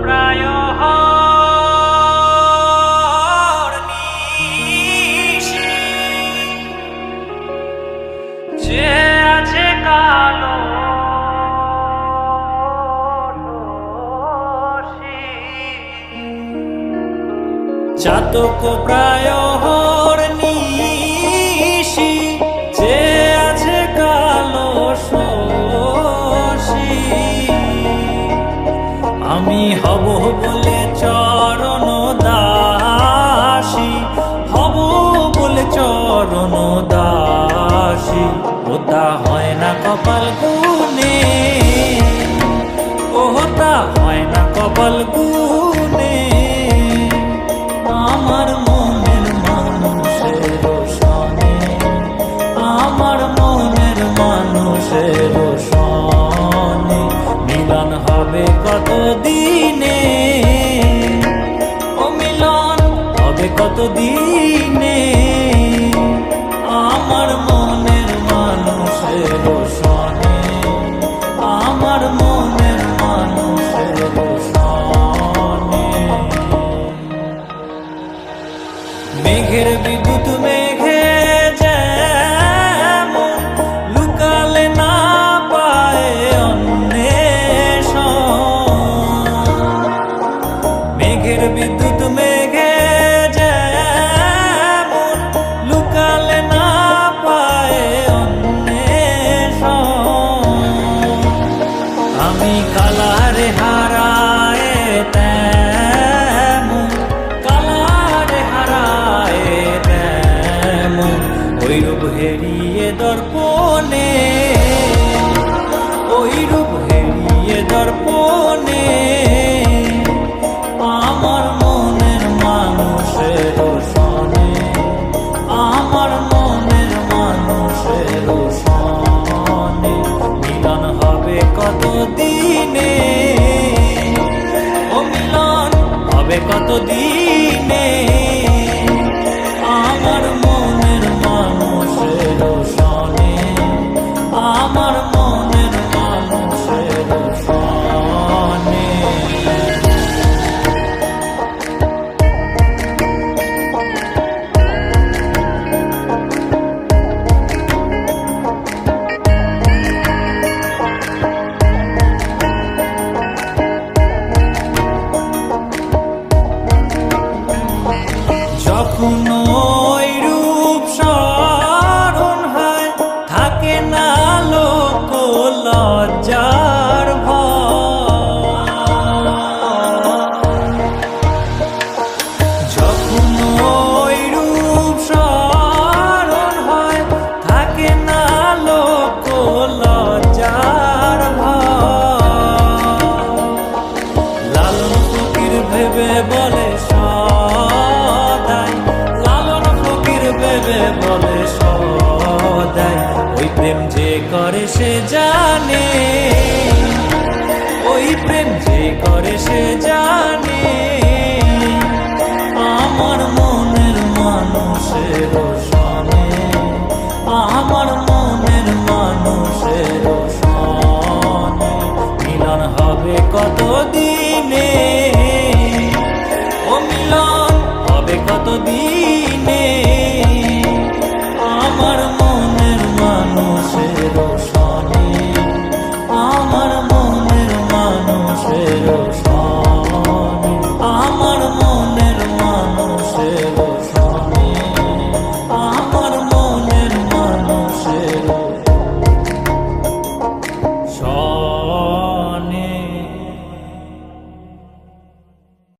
প্রায় নিশি, যে আছে কালো চাতক প্রায় নিশি, যে আছে কালো শশী। আমি হব বলে চরণ দাসী, হব বলে চরণ দাসী। ওটা হয় না কপাল গুনে, ওটা হয় না কপাল গুনে। আমার মনের মানুষের সনে, আমার মনের মানুষের সনে মিলন হবে কত দিনে, ও মিলন হবে কত দিনে। আমার মনের মানুষের সনে, আমার মনের মানুষের সনে। মেঘের বিদ্যুৎ মেঘে যেমন লুকালে না পায় অন্বেষণ, মেঘের বিদ্যুৎ মেঘে যেমন লুকালে না পায় অন্বেষণ। আমি কালারে হারায় তেমন, কালারে হারায় তেমন ওই রূপ হেরিয়ে দর্পণে, ওই রূপ হেরিয়ে দর্পণে। আমার মনের মানুষের সনে, আমার মনের মানুষের সনে মিলন হবে কত দিনে, ও মিলন হবে কত দিনে। আমার মনের মানুষের সনে, আমার মনের মানুষের সনে। যখন ওই রূপ স্মরণ হয় থাকে না লোক লজ্জার ভয়। যখন ওই রূপ স্মরণ হয় থাকে না লোক লজ্জার ভয়। লালন ফকির ভেবে বলে সদাই, লালন ফকির ভেবে বলে সদাই ওই প্রেম যে করে সে জানে, ওই প্রেম যে করে সে জানে। আমার মনের মানুষের সনে, আমার মনের মানুষের সনে মিলন হবে কত দিনে, ও মিলন হবে কত দিনে। আমার মনের মানুষের সনে, আমার মনের মানুষের